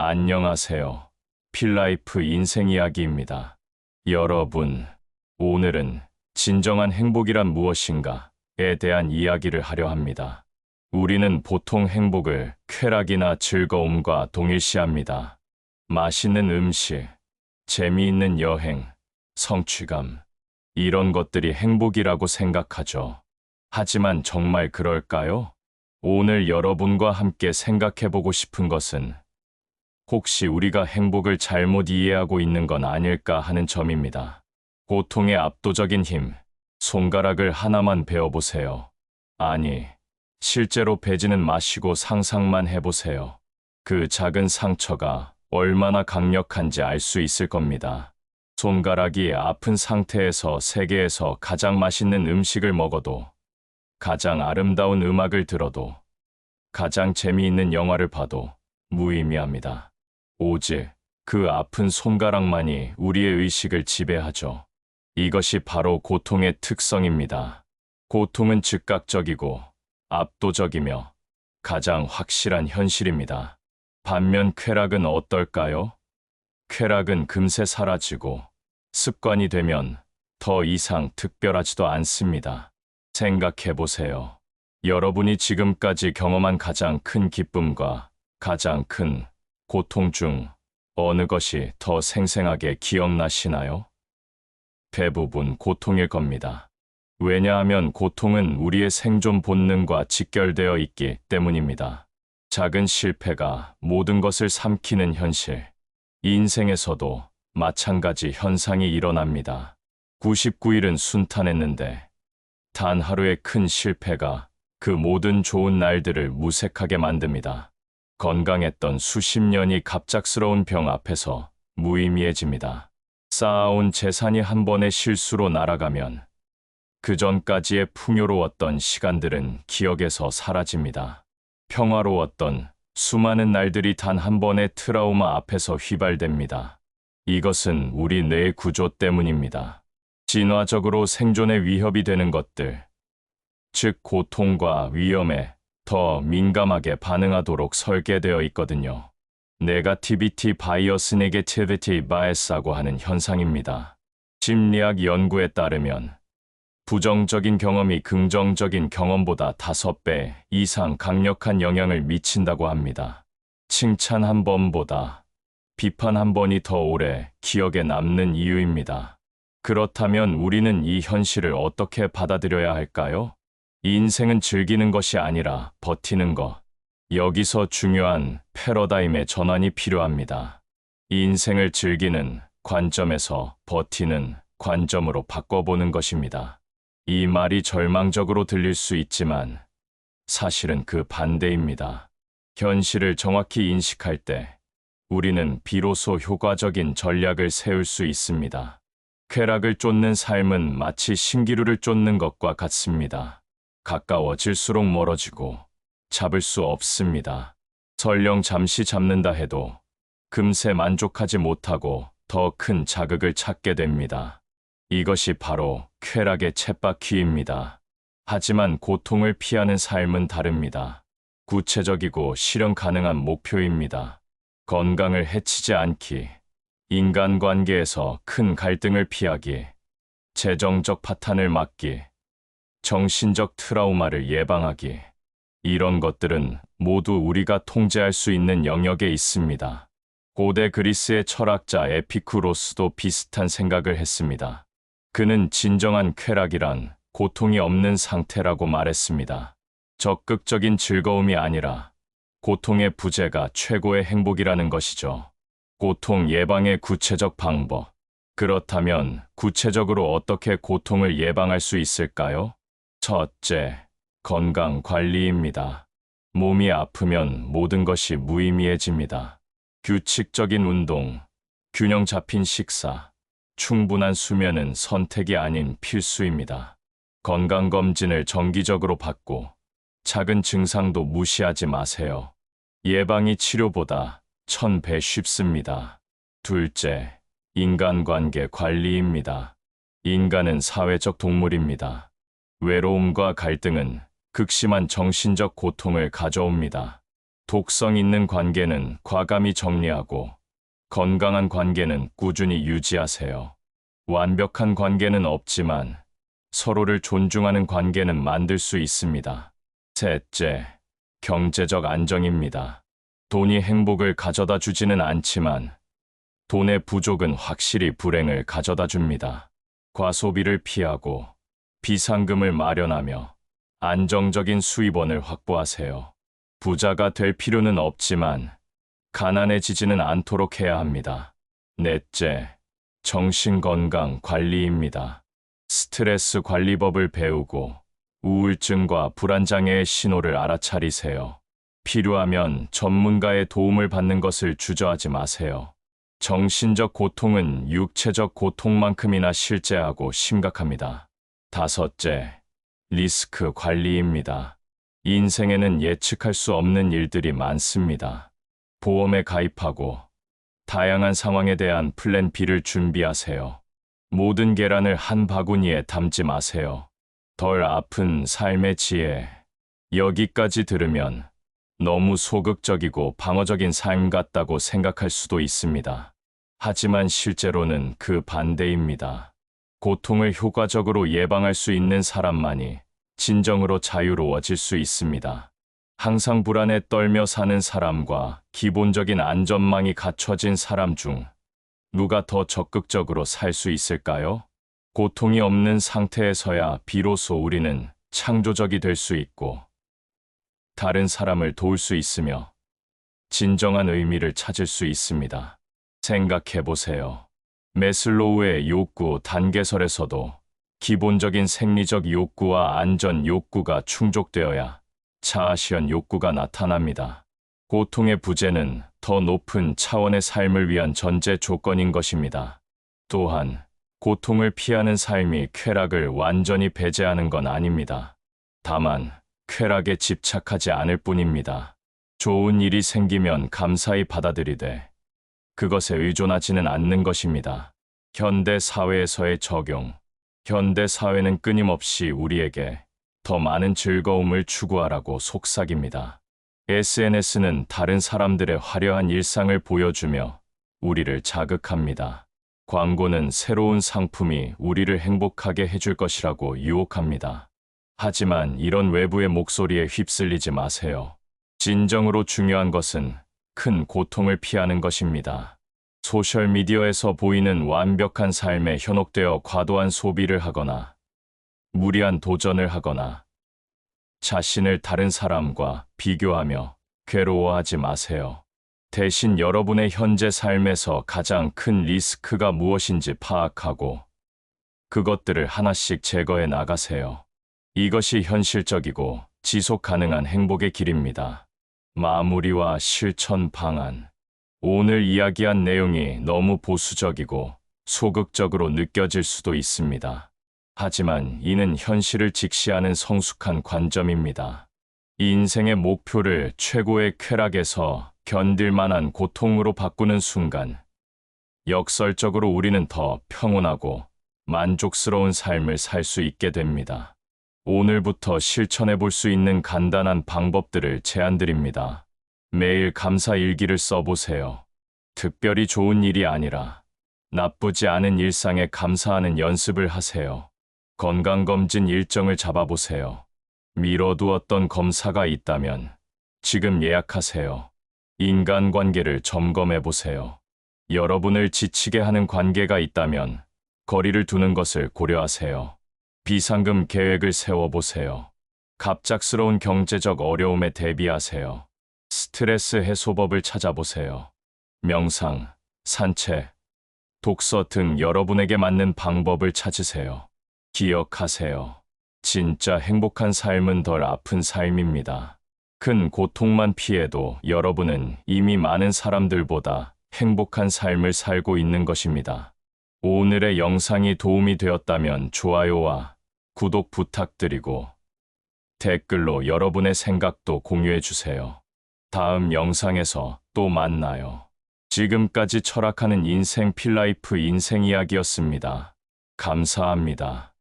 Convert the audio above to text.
안녕하세요. 필라이프 인생 이야기입니다. 여러분, 오늘은 진정한 행복이란 무엇인가에 대한 이야기를 하려 합니다. 우리는 보통 행복을 쾌락이나 즐거움과 동일시합니다. 맛있는 음식, 재미있는 여행, 성취감, 이런 것들이 행복이라고 생각하죠. 하지만 정말 그럴까요? 오늘 여러분과 함께 생각해보고 싶은 것은 혹시 우리가 행복을 잘못 이해하고 있는 건 아닐까 하는 점입니다. 고통의 압도적인 힘, 손가락을 하나만 베어보세요. 아니, 실제로 베지는 마시고 상상만 해보세요. 그 작은 상처가 얼마나 강력한지 알 수 있을 겁니다. 손가락이 아픈 상태에서 세계에서 가장 맛있는 음식을 먹어도, 가장 아름다운 음악을 들어도, 가장 재미있는 영화를 봐도 무의미합니다. 오직 그 아픈 손가락만이 우리의 의식을 지배하죠. 이것이 바로 고통의 특성입니다. 고통은 즉각적이고 압도적이며 가장 확실한 현실입니다. 반면 쾌락은 어떨까요? 쾌락은 금세 사라지고 습관이 되면 더 이상 특별하지도 않습니다. 생각해보세요. 여러분이 지금까지 경험한 가장 큰 기쁨과 가장 큰 고통 중 어느 것이 더 생생하게 기억나시나요? 대부분 고통일 겁니다. 왜냐하면 고통은 우리의 생존 본능과 직결되어 있기 때문입니다. 작은 실패가 모든 것을 삼키는 현실. 인생에서도 마찬가지 현상이 일어납니다. 99일은 순탄했는데 단 하루의 큰 실패가 그 모든 좋은 날들을 무색하게 만듭니다. 건강했던 수십 년이 갑작스러운 병 앞에서 무의미해집니다. 쌓아온 재산이 한 번의 실수로 날아가면 그 전까지의 풍요로웠던 시간들은 기억에서 사라집니다. 평화로웠던 수많은 날들이 단 한 번의 트라우마 앞에서 휘발됩니다. 이것은 우리 뇌의 구조 때문입니다. 진화적으로 생존의 위협이 되는 것들, 즉 고통과 위험에 더 민감하게 반응하도록 설계되어 있거든요. 네가티비티 바이어스 네게티비티 바이어스라고 하는 현상입니다. 심리학 연구에 따르면 부정적인 경험이 긍정적인 경험보다 5배 이상 강력한 영향을 미친다고 합니다. 칭찬 한 번보다 비판 한 번이 더 오래 기억에 남는 이유입니다. 그렇다면 우리는 이 현실을 어떻게 받아들여야 할까요? 인생은 즐기는 것이 아니라 버티는 것. 여기서 중요한 패러다임의 전환이 필요합니다. 인생을 즐기는 관점에서 버티는 관점으로 바꿔보는 것입니다. 이 말이 절망적으로 들릴 수 있지만 사실은 그 반대입니다. 현실을 정확히 인식할 때 우리는 비로소 효과적인 전략을 세울 수 있습니다. 쾌락을 쫓는 삶은 마치 신기루를 쫓는 것과 같습니다. 가까워질수록 멀어지고 잡을 수 없습니다. 설령 잠시 잡는다 해도 금세 만족하지 못하고 더 큰 자극을 찾게 됩니다. 이것이 바로 쾌락의 쳇바퀴입니다. 하지만 고통을 피하는 삶은 다릅니다. 구체적이고 실현 가능한 목표입니다. 건강을 해치지 않기, 인간관계에서 큰 갈등을 피하기, 재정적 파탄을 막기, 정신적 트라우마를 예방하기. 이런 것들은 모두 우리가 통제할 수 있는 영역에 있습니다. 고대 그리스의 철학자 에피쿠로스도 비슷한 생각을 했습니다. 그는 진정한 쾌락이란 고통이 없는 상태라고 말했습니다. 적극적인 즐거움이 아니라 고통의 부재가 최고의 행복이라는 것이죠. 고통 예방의 구체적 방법. 그렇다면 구체적으로 어떻게 고통을 예방할 수 있을까요? 첫째, 건강 관리입니다. 몸이 아프면 모든 것이 무의미해집니다. 규칙적인 운동, 균형 잡힌 식사, 충분한 수면은 선택이 아닌 필수입니다. 건강검진을 정기적으로 받고 작은 증상도 무시하지 마세요. 예방이 치료보다 1000배 쉽습니다. 둘째, 인간관계 관리입니다. 인간은 사회적 동물입니다. 외로움과 갈등은 극심한 정신적 고통을 가져옵니다. 독성 있는 관계는 과감히 정리하고 건강한 관계는 꾸준히 유지하세요. 완벽한 관계는 없지만 서로를 존중하는 관계는 만들 수 있습니다. 셋째, 경제적 안정입니다. 돈이 행복을 가져다 주지는 않지만 돈의 부족은 확실히 불행을 가져다 줍니다. 과소비를 피하고 비상금을 마련하며 안정적인 수입원을 확보하세요. 부자가 될 필요는 없지만 가난해지지는 않도록 해야 합니다. 넷째, 정신건강 관리입니다. 스트레스 관리법을 배우고 우울증과 불안장애의 신호를 알아차리세요. 필요하면 전문가의 도움을 받는 것을 주저하지 마세요. 정신적 고통은 육체적 고통만큼이나 실제하고 심각합니다. 다섯째, 리스크 관리입니다. 인생에는 예측할 수 없는 일들이 많습니다. 보험에 가입하고 다양한 상황에 대한 플랜 B를 준비하세요. 모든 계란을 한 바구니에 담지 마세요. 덜 아픈 삶의 지혜. 여기까지 들으면 너무 소극적이고 방어적인 삶 같다고 생각할 수도 있습니다. 하지만 실제로는 그 반대입니다. 고통을 효과적으로 예방할 수 있는 사람만이 진정으로 자유로워질 수 있습니다. 항상 불안에 떨며 사는 사람과 기본적인 안전망이 갖춰진 사람 중 누가 더 적극적으로 살 수 있을까요? 고통이 없는 상태에서야 비로소 우리는 창조적이 될 수 있고 다른 사람을 도울 수 있으며 진정한 의미를 찾을 수 있습니다. 생각해 보세요. 매슬로우의 욕구 단계설에서도 기본적인 생리적 욕구와 안전 욕구가 충족되어야 자아실현 욕구가 나타납니다. 고통의 부재는 더 높은 차원의 삶을 위한 전제 조건인 것입니다. 또한 고통을 피하는 삶이 쾌락을 완전히 배제하는 건 아닙니다. 다만 쾌락에 집착하지 않을 뿐입니다. 좋은 일이 생기면 감사히 받아들이되 그것에 의존하지는 않는 것입니다. 현대 사회에서의 적용. 현대 사회는 끊임없이 우리에게 더 많은 즐거움을 추구하라고 속삭입니다. SNS는 다른 사람들의 화려한 일상을 보여주며 우리를 자극합니다. 광고는 새로운 상품이 우리를 행복하게 해줄 것이라고 유혹합니다. 하지만 이런 외부의 목소리에 휩쓸리지 마세요. 진정으로 중요한 것은 큰 고통을 피하는 것입니다. 소셜미디어에서 보이는 완벽한 삶에 현혹되어 과도한 소비를 하거나 무리한 도전을 하거나 자신을 다른 사람과 비교하며 괴로워하지 마세요. 대신 여러분의 현재 삶에서 가장 큰 리스크가 무엇인지 파악하고 그것들을 하나씩 제거해 나가세요. 이것이 현실적이고 지속 가능한 행복의 길입니다. 마무리와 실천 방안. 오늘 이야기한 내용이 너무 보수적이고 소극적으로 느껴질 수도 있습니다. 하지만 이는 현실을 직시하는 성숙한 관점입니다. 인생의 목표를 최고의 쾌락에서 견딜 만한 고통으로 바꾸는 순간, 역설적으로 우리는 더 평온하고 만족스러운 삶을 살 수 있게 됩니다. 오늘부터 실천해 볼 수 있는 간단한 방법들을 제안드립니다. 매일 감사 일기를 써보세요. 특별히 좋은 일이 아니라 나쁘지 않은 일상에 감사하는 연습을 하세요. 건강검진 일정을 잡아보세요. 미뤄두었던 검사가 있다면 지금 예약하세요. 인간관계를 점검해보세요. 여러분을 지치게 하는 관계가 있다면 거리를 두는 것을 고려하세요. 비상금 계획을 세워보세요. 갑작스러운 경제적 어려움에 대비하세요. 스트레스 해소법을 찾아보세요. 명상, 산책, 독서 등 여러분에게 맞는 방법을 찾으세요. 기억하세요. 진짜 행복한 삶은 덜 아픈 삶입니다. 큰 고통만 피해도 여러분은 이미 많은 사람들보다 행복한 삶을 살고 있는 것입니다. 오늘의 영상이 도움이 되었다면 좋아요와 구독 부탁드리고 댓글로 여러분의 생각도 공유해 주세요. 다음 영상에서 또 만나요. 지금까지 철학하는 인생 필라이프 인생 이야기였습니다. 감사합니다.